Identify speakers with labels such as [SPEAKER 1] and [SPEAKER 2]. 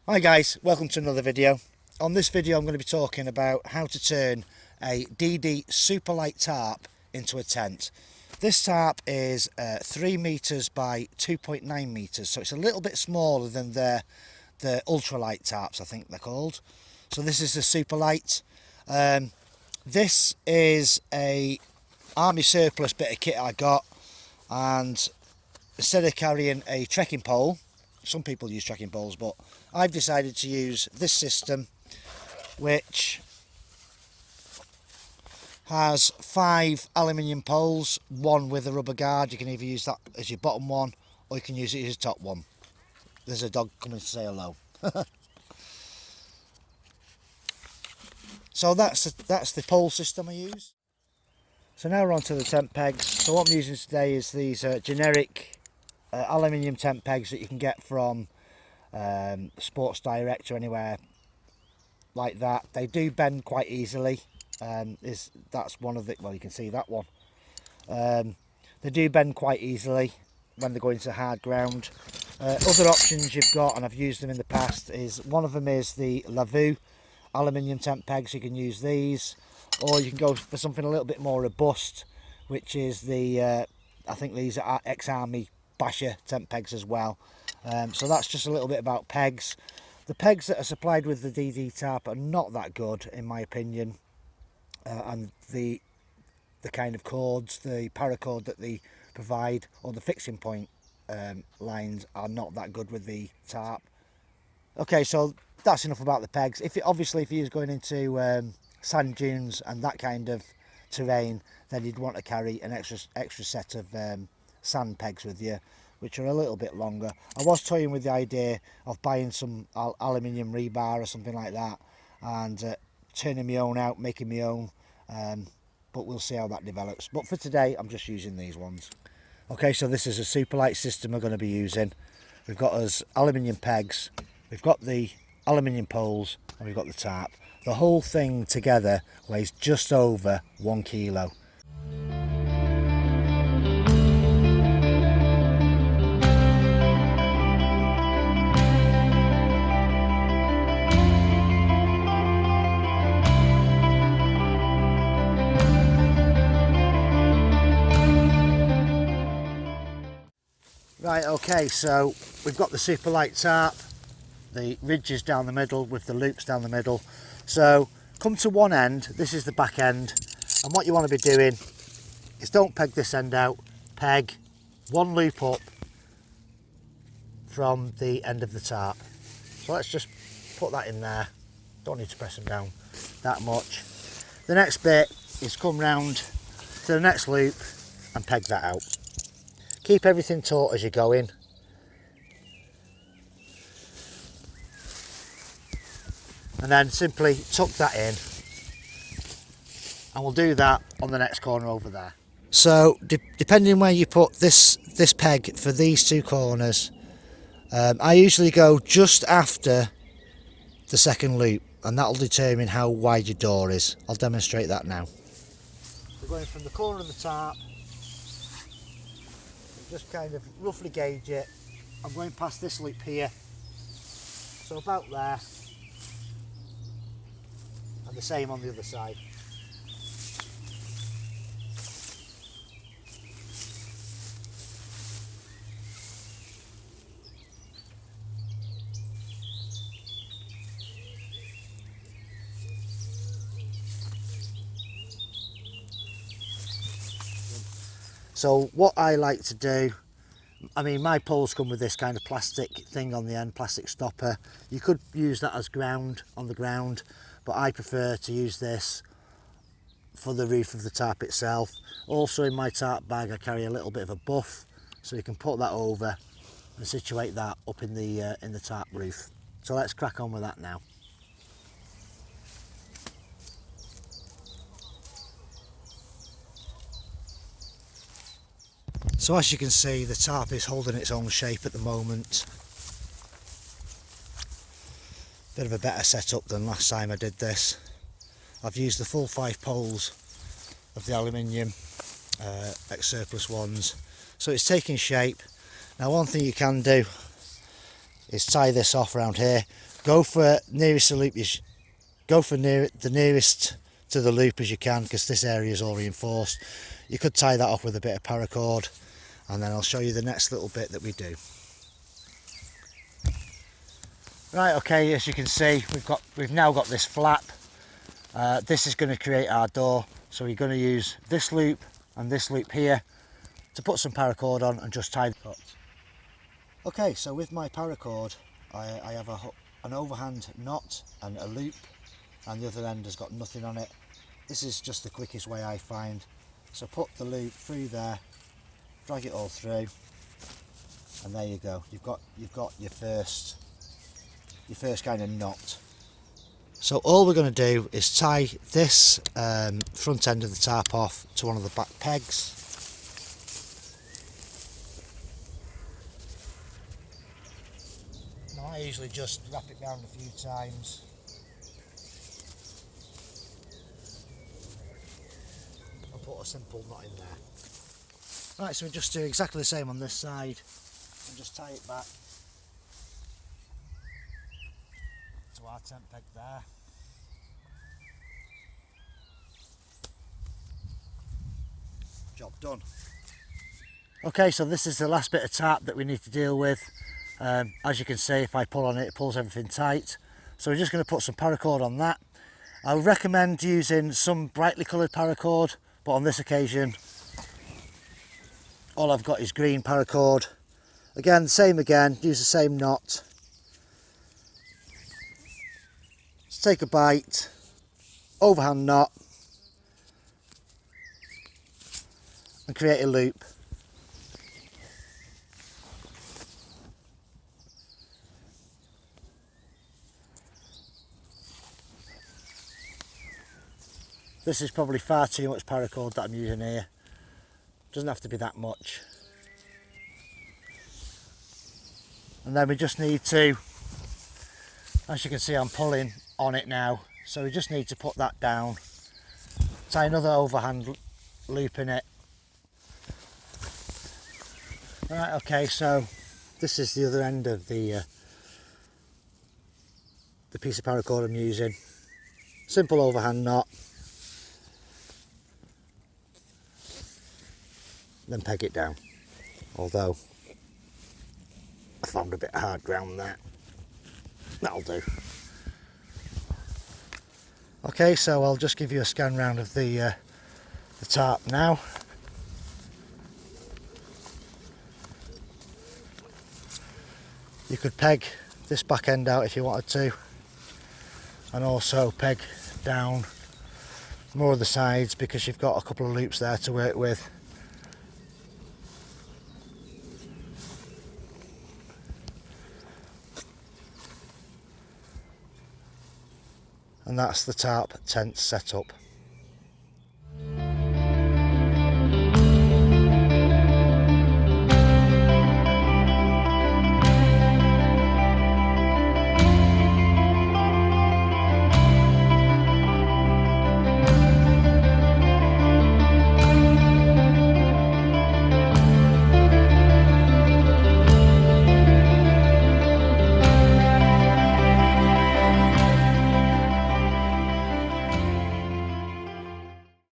[SPEAKER 1] Hi guys, welcome to another video. On this video I'm going to be talking about how to turn a DD Superlight tarp into a tent. This tarp is 3 meters by 2.9 meters, so it's a little bit smaller than the ultralight tarps, I think they're called. So this is the Superlight. This is a army surplus bit of kit I got, and instead of carrying a trekking pole, some people use trekking poles, but I've decided to use this system, which has 5 aluminium poles, one with a rubber guard. You can either use that as your bottom one, or you can use it as your top one. There's a dog coming to say hello. So that's the pole system I use. So now we're on to the tent pegs. So what I'm using today is these generic aluminium tent pegs that you can get from Sports Direct or anywhere like that. They do bend quite easily. That's one of the, well, you can see that one. They do bend quite easily when they're going to hard ground. Other options you've got, and I've used them in the past, is one of them is the Lavu aluminium tent pegs. You can use these, or you can go for something a little bit more robust, which is the I think these are ex-army basher tent pegs as well. So that's just a little bit about pegs. The pegs that are supplied with the DD tarp are not that good in my opinion, and the kind of cords, the paracord that they provide, or the fixing point lines, are not that good with the tarp. Okay, so that's enough about the pegs. Obviously if you're going into sand dunes and that kind of terrain, then you'd want to carry an extra set of sand pegs with you, which are a little bit longer. I was toying with the idea of buying some aluminium rebar or something like that, and turning my own out, making my own, but we'll see how that develops. But for today I'm just using these ones. Okay, so this is a Superlight system we're going to be using. We've got us aluminium pegs, we've got the aluminium poles, and we've got the tarp. The whole thing together weighs just over 1 kilo. Right, okay, so we've got the Superlight tarp, the ridges down the middle with the loops down the middle. So come to one end, this is the back end, and what you want to be doing is don't peg this end out, peg one loop up from the end of the tarp. So let's just put that in there, don't need to press them down that much. The next bit is come round to the next loop and peg that out. Keep everything taut as you're going. And then simply tuck that in, and we'll do that on the next corner over there. So depending where you put this peg for these two corners, I usually go just after the second loop, and that'll determine how wide your door is. I'll demonstrate that now. We're going from the corner of the tarp, just kind of roughly gauge it. I'm going past this loop here, so about there, and the same on the other side. So what I like to do, I mean, my poles come with this kind of plastic thing on the end, plastic stopper. You could use that as ground on the ground, but I prefer to use this for the roof of the tarp itself. Also in my tarp bag I carry a little bit of a buff, so you can put that over and situate that up in the tarp roof. So let's crack on with that now. So as you can see, the tarp is holding its own shape at the moment. Bit of a better setup than last time I did this. I've used the full 5 poles of the aluminium ex-surplus ones, so it's taking shape. Now one thing you can do is tie this off around here. go for nearest the loop. Go for the nearest to the loop as you can, because this area is all reinforced. You could tie that off with a bit of paracord, and then I'll show you the next little bit that we do. Right, okay, as you can see, we've now got this flap. This is going to create our door, so we're going to use this loop and this loop here to put some paracord on and just tie the cut. Okay, so with my paracord, I have an overhand knot and a loop, and the other end has got nothing on it. This is just the quickest way I find. So put the loop through there, drag it all through, and there you go. You've got your first kind of knot. So all we're going to do is tie this front end of the tarp off to one of the back pegs. Now I usually just wrap it round a few times. And put a simple knot in there. Right, so we just do exactly the same on this side and just tie it back to our tent peg there. Job done. Okay, so this is the last bit of tarp that we need to deal with. As you can see, if I pull on it, it pulls everything tight. So we're just going to put some paracord on that. I would recommend using some brightly coloured paracord, but on this occasion all I've got is green paracord. Again, same again, use the same knot. Just take a bite, overhand knot, and create a loop. This is probably far too much paracord that I'm using here. Doesn't have to be that much. And then we just need to, as you can see, I'm pulling on it now, so we just need to put that down, tie another overhand loop in it. Right, okay, so this is the other end of the piece of paracord I'm using. Simple overhand knot, then peg it down. Although I found a bit of hard ground there. That'll do. Okay, so I'll just give you a scan round of the tarp now. You could peg this back end out if you wanted to, and also peg down more of the sides because you've got a couple of loops there to work with. And that's the tarp tent setup.